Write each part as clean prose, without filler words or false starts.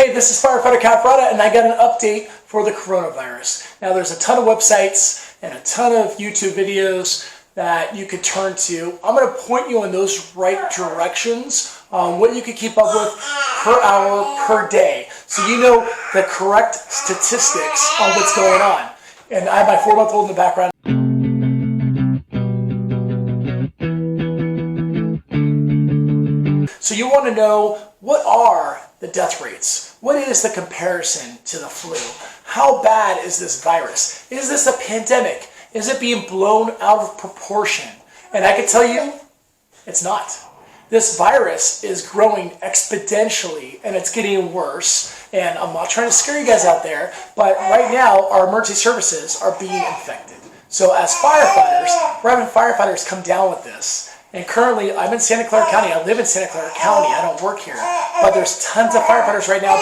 Hey, this is Firefighter Caprata, and I got an update for the coronavirus. Now, there's a ton of websites and a ton of YouTube videos that you could turn to. I'm going to point you in those right directions on what you can keep up with per hour, per day, so you know the correct statistics on what's going on. And I have my 4-month-old in the background. So you want to know, what are the death rates? What is the comparison to the flu? How bad is this virus? Is this a pandemic? Is it being blown out of proportion? And I can tell you, it's not. This virus is growing exponentially, and it's getting worse. And I'm not trying to scare you guys out there, but right now our emergency services are being infected. So as firefighters, we're having firefighters come down with this. And currently, I'm in Santa Clara County. I live in Santa Clara County. I don't work here. But there's tons of firefighters right now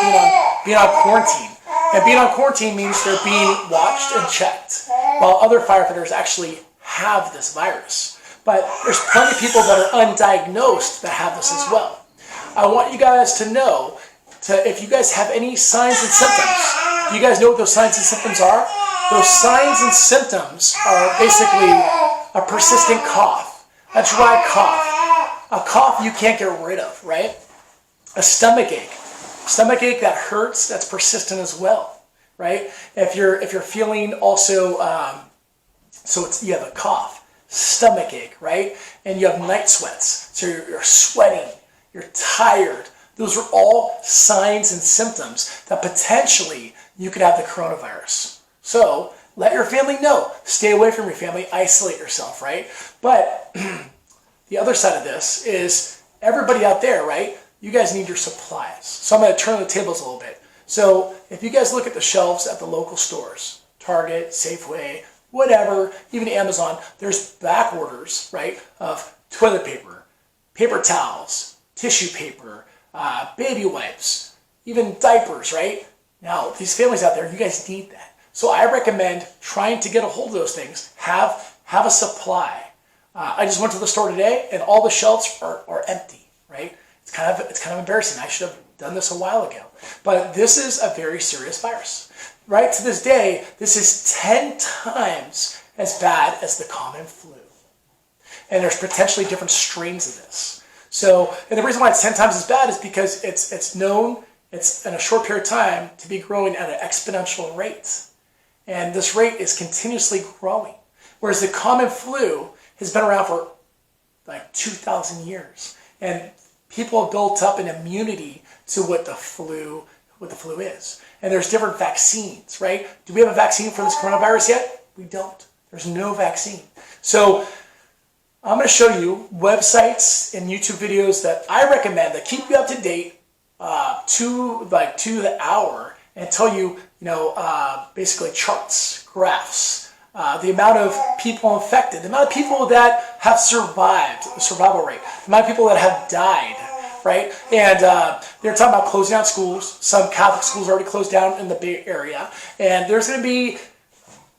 being on quarantine. And being on quarantine means they're being watched and checked, while other firefighters actually have this virus. But there's plenty of people that are undiagnosed that have this as well. I want you guys to know, if you guys have any signs and symptoms, do you guys know what those signs and symptoms are? Those signs and symptoms are basically a persistent cough, a dry cough, a cough you can't get rid of, right? A stomach ache that hurts, that's persistent as well, right? If you're feeling also, you have a cough, stomach ache, right? And you have night sweats, so you're sweating, you're tired. Those are all signs and symptoms that potentially you could have the coronavirus. So let your family know. Stay away from your family. Isolate yourself, right? But the other side of this is everybody out there, right? You guys need your supplies. So I'm going to turn the tables a little bit. So if you guys look at the shelves at the local stores, Target, Safeway, whatever, even Amazon, there's back orders, right, of toilet paper, paper towels, tissue paper, baby wipes, even diapers, right? Now, these families out there, you guys need that. So I recommend trying to get a hold of those things. Have a supply. I just went to the store today, and all the shelves are empty, right? It's kind of embarrassing. I should have done this a while ago. But this is a very serious virus. Right to this day, this is 10 times as bad as the common flu. And there's potentially different strains of this. So, and the reason why it's 10 times as bad is because it's known, it's in a short period of time, to be growing at an exponential rate. And this rate is continuously growing. Whereas the common flu has been around for like 2,000 years. And people have built up an immunity to what the flu is. And there's different vaccines, right? Do we have a vaccine for this coronavirus yet? We don't. There's no vaccine. So I'm going to show you websites and YouTube videos that I recommend that keep you up to date to the hour, and tell you, basically charts, graphs, the amount of people infected, the amount of people that have survived, the survival rate, the amount of people that have died, right? And they're talking about closing down schools. Some Catholic schools already closed down in the Bay Area. And there's going to be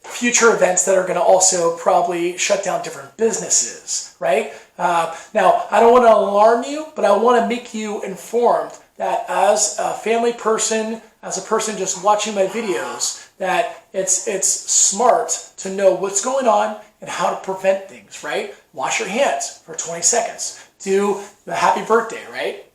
future events that are going to also probably shut down different businesses, right? Now, I don't want to alarm you, but I want to make you informed that as a family person, as a person just watching my videos, that it's smart to know what's going on and how to prevent things, right? Wash your hands for 20 seconds. Do the happy birthday, right?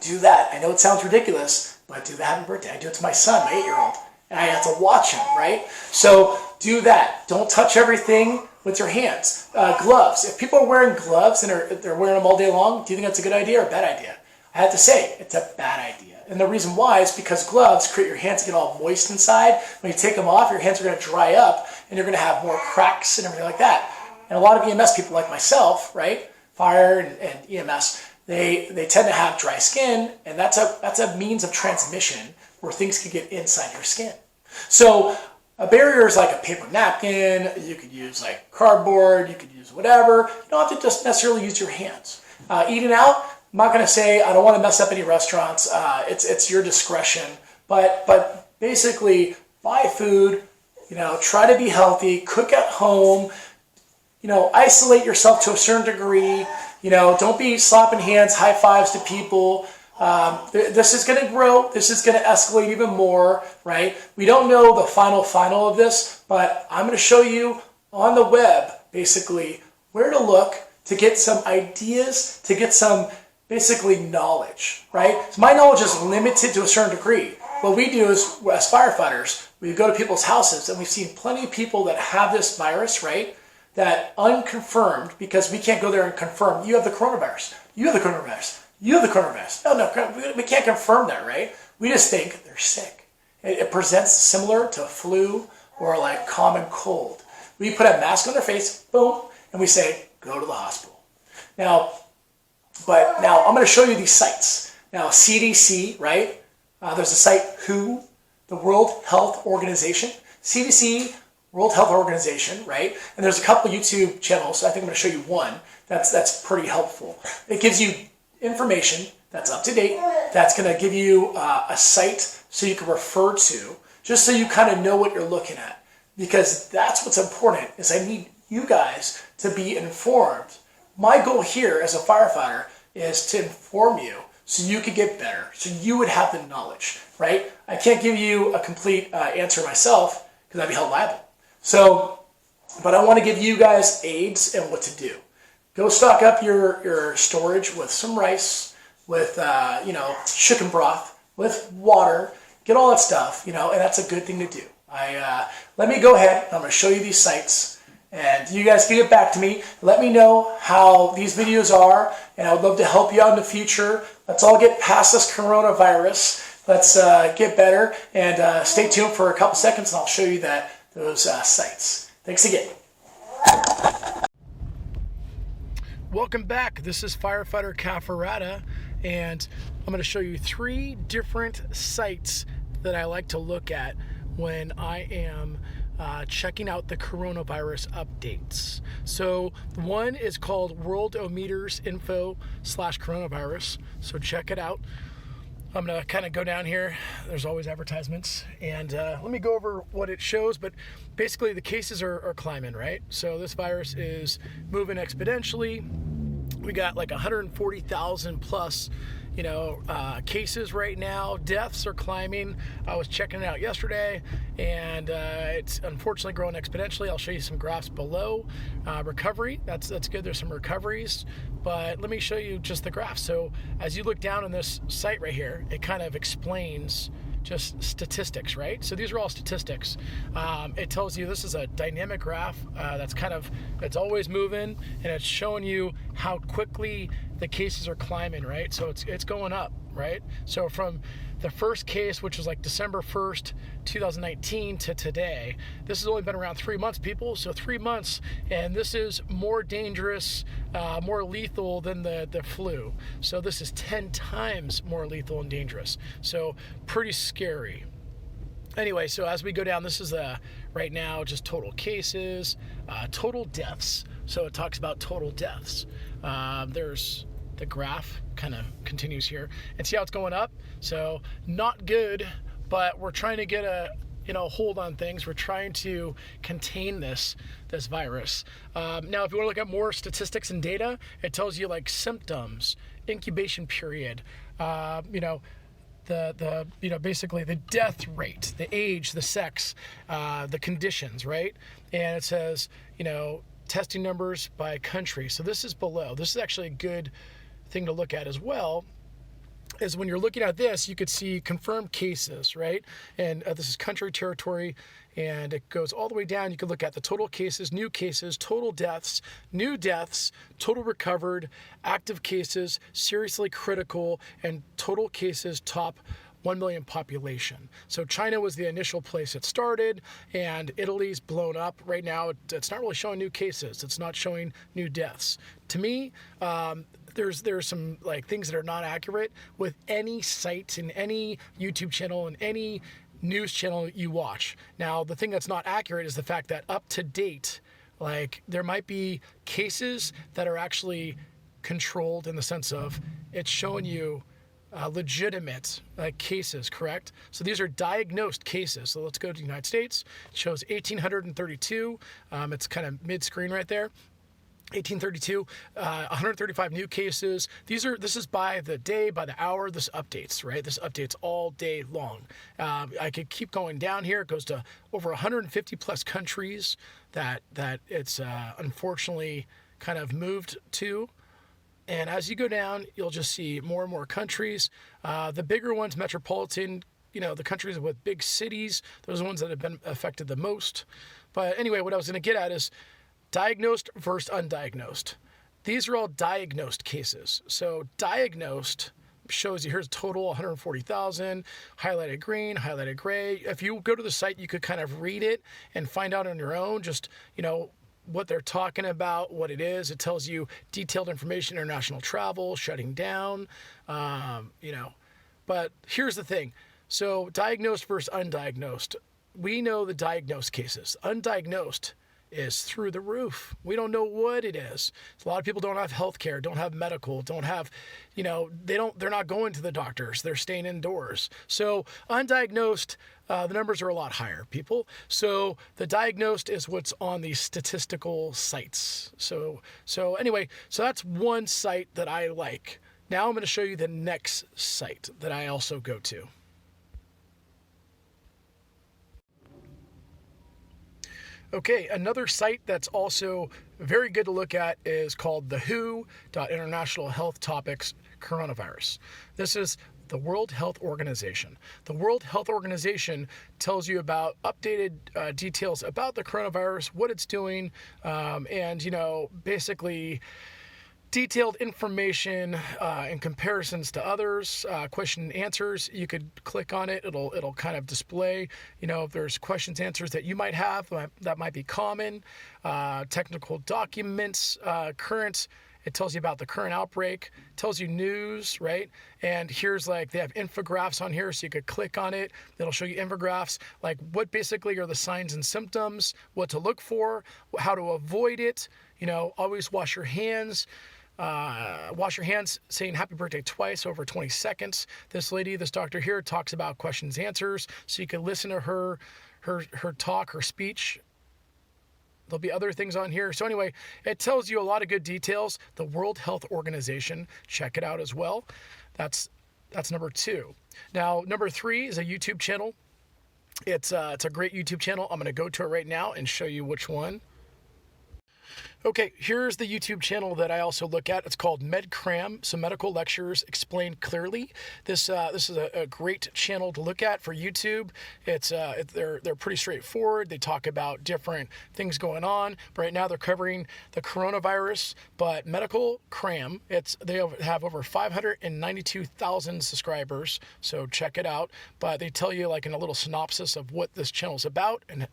Do that. I know it sounds ridiculous, but do the happy birthday. I do it to my son, my 8-year-old, and I have to watch him, right? So do that. Don't touch everything with your hands. Gloves. If people are wearing gloves and they're wearing them all day long, do you think that's a good idea or a bad idea? I have to say, it's a bad idea. And the reason why is because gloves create your hands to get all moist inside. When you take them off, your hands are going to dry up, and you're going to have more cracks and everything like that. And a lot of EMS people like myself, right, fire and EMS, they tend to have dry skin, and that's a means of transmission where things can get inside your skin. So a barrier is like a paper napkin. You could use like cardboard. You could use whatever. You don't have to just necessarily use your hands. Eating out, I'm not going to say I don't want to mess up any restaurants. It's your discretion. But basically, buy food. Try to be healthy. Cook at home. Isolate yourself to a certain degree. Don't be slapping hands, high fives to people. This is going to grow. This is going to escalate even more, right? We don't know the final of this, but I'm going to show you on the web, basically, where to look to get some ideas, to get some basically knowledge, right? So my knowledge is limited to a certain degree. What we do is, as firefighters, we go to people's houses and we've seen plenty of people that have this virus, right? That unconfirmed, because we can't go there and confirm, you have the coronavirus, you have the coronavirus, you have the coronavirus. No, we can't confirm that, right? We just think they're sick. It presents similar to flu or like common cold. We put a mask on their face, boom, and we say, go to the hospital. Now, I'm going to show you these sites. Now, CDC, right? There's a site, WHO, the World Health Organization. CDC, World Health Organization, right? And there's a couple YouTube channels. So I think I'm going to show you one that's pretty helpful. It gives you information that's up to date. That's going to give you a site so you can refer to, just so you kind of know what you're looking at. Because that's what's important, is I need you guys to be informed. My goal here as a firefighter is to inform you so you could get better, so you would have the knowledge, right? I can't give you a complete answer myself because I'd be held liable. So, but I want to give you guys aids and what to do. Go stock up your storage with some rice, with chicken broth, with water, get all that stuff, and that's a good thing to do. Let me go ahead. I'm going to show you these sites. And you guys can get back to me. Let me know how these videos are, and I would love to help you out in the future. Let's all get past this coronavirus. Let's get better, and stay tuned for a couple seconds, and I'll show you those sites. Thanks again. Welcome back. This is Firefighter Cafarata, and I'm going to show you 3 different sites that I like to look at when I am checking out the coronavirus updates. So one is called Worldometers Info/coronavirus. So check it out. I'm gonna kind of go down here. There's always advertisements, and let me go over what it shows. But basically, the cases are climbing, right? So this virus is moving exponentially. We got like 140,000 plus cases right now. Deaths are climbing. I was checking it out yesterday, and it's unfortunately growing exponentially. I'll show you some graphs below. Recovery, that's good. There's some recoveries, but let me show you just the graphs. So as you look down on this site right here, it kind of explains just statistics, right? So these are all statistics. It tells you this is a dynamic graph it's always moving, and it's showing you how quickly the cases are climbing, right? So it's going up, right? So from the first case, which was like December 1st, 2019 to today, this has only been around 3 months, people. So 3 months, and this is more dangerous, more lethal than the flu. So this is 10 times more lethal and dangerous. So pretty scary. Anyway, so as we go down, this is right now just total cases, total deaths. So it talks about total deaths. There's the graph kind of continues here, and see how it's going up. So not good, but we're trying to get a hold on things. We're trying to contain this virus. Now, if you want to look at more statistics and data, it tells you like symptoms, incubation period, basically the death rate, the age, the sex, the conditions, right? And it says, testing numbers by country. So this is below. This is actually a good thing to look at as well, is when you're looking at this, you could see confirmed cases, right? And this is country, territory, and it goes all the way down. You can look at the total cases, new cases, total deaths, new deaths, total recovered, active cases, seriously critical, and total cases top 1 million population. So China was the initial place it started, and Italy's blown up. Right now, it's not really showing new cases. It's not showing new deaths. To me, there's some like things that are not accurate with any site and any YouTube channel and any news channel you watch. Now, the thing that's not accurate is the fact that up to date, like there might be cases that are actually controlled in the sense of it's showing you legitimate cases, correct? So these are diagnosed cases. So let's go to the United States. It shows 1,832. It's kind of mid-screen right there. 1832, 135 new cases. This is by the day, by the hour. This updates, right? This updates all day long. I could keep going down here. It goes to over 150 plus countries that it's unfortunately kind of moved to. And as you go down, you'll just see more and more countries. The bigger ones, metropolitan, the countries with big cities, those are the ones that have been affected the most. But anyway, what I was going to get at is diagnosed versus undiagnosed. These are all diagnosed cases. So diagnosed shows you here's total 140,000, highlighted green, highlighted gray. If you go to the site, you could kind of read it and find out on your own, just, what they're talking about, what it is. It tells you detailed information, international travel, shutting down, But here's the thing. So diagnosed versus undiagnosed. We know the diagnosed cases. Undiagnosed is through the roof. We don't know what it is. A lot of people don't have health care, don't have medical, don't have, they're not going to the doctors. They're staying indoors. So undiagnosed, the numbers are a lot higher, people. So the diagnosed is what's on these statistical sites. So anyway, so that's one site that I like. Now I'm going to show you the next site that I also go to. Okay, another site that's also very good to look at is called the WHO.International Health Topics Coronavirus. This is the World Health Organization. The World Health Organization tells you about updated details about the coronavirus, what it's doing, and, basically detailed information in comparisons to others, question and answers. You could click on it. It'll kind of display, if there's questions, answers that you might have that might be common, technical documents, current. It tells you about the current outbreak, tells you news, right? And here's they have infographics on here, so you could click on it. It'll show you infographics, like what basically are the signs and symptoms, what to look for, how to avoid it. Always wash your hands. Wash your hands, saying happy birthday twice over 20 seconds. This doctor here talks about questions, answers, so you can listen to her talk, her speech. There'll be other things on here. So anyway, it tells you a lot of good details. The World Health Organization, check it out as well. That's number 2. Now, number 3 is a YouTube channel. It's a great YouTube channel. I'm going to go to it right now and show you which one. Okay, here's the YouTube channel that I also look at. It's called Medcram, so medical lectures explained clearly. This is a great channel to look at for YouTube. They're pretty straightforward. They talk about different things going on. Right now they're covering the coronavirus, but Medical Cram, they have over 592,000 subscribers, so check it out. But they tell you in a little synopsis of what this channel is about and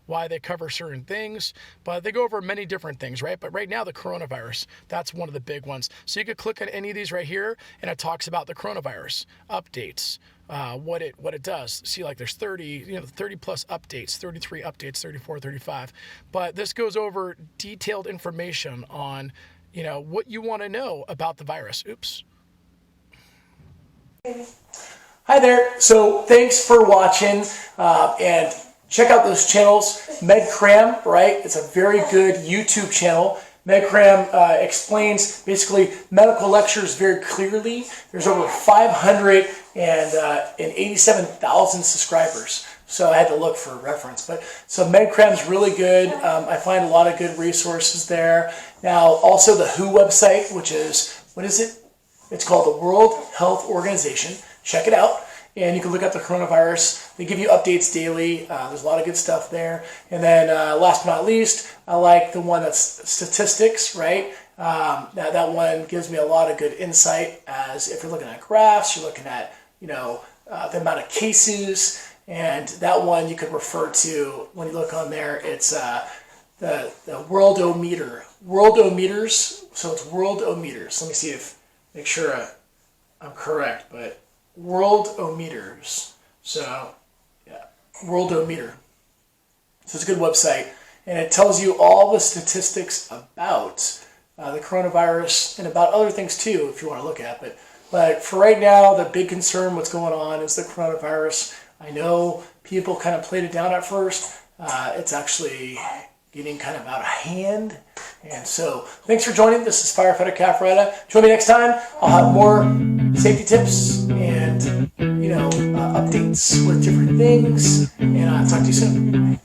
why they cover certain things. But they go over many different things, right? But right now, the coronavirus, that's one of the big ones. So you could click on any of these right here, and it talks about the coronavirus, updates, what it does. See, there's 30 plus updates, 33 updates, 34, 35. But this goes over detailed information on, what you want to know about the virus. Oops. Hi there. So thanks for watching, and check out those channels. Medcram, right? It's a very good YouTube channel. Medcram explains basically medical lectures very clearly. There's over 587,000 subscribers. So I had to look for a reference. So Medcram's really good. I find a lot of good resources there. Now, also the WHO website, which is, what is it? It's called the World Health Organization. Check it out. And you can look up the coronavirus. They give you updates daily. There's a lot of good stuff there. And then last but not least, I like the one that's statistics, right? That one gives me a lot of good insight, as if you're looking at graphs, you're looking at, the amount of cases. And that one you could refer to when you look on there. It's the Worldometer. Worldometers. So it's Worldometers. Let me see make sure I'm correct, but Worldometers. So, yeah, Worldometer. So it's a good website, and it tells you all the statistics about the coronavirus and about other things too, if you want to look at it. But for right now, the big concern, what's going on, is the coronavirus. I know people kind of played it down at first. It's actually getting kind of out of hand. And so thanks for joining. This is Firefighter Cafaretta. Join me next time. I'll have more safety tips and updates with different things. And I'll talk to you soon.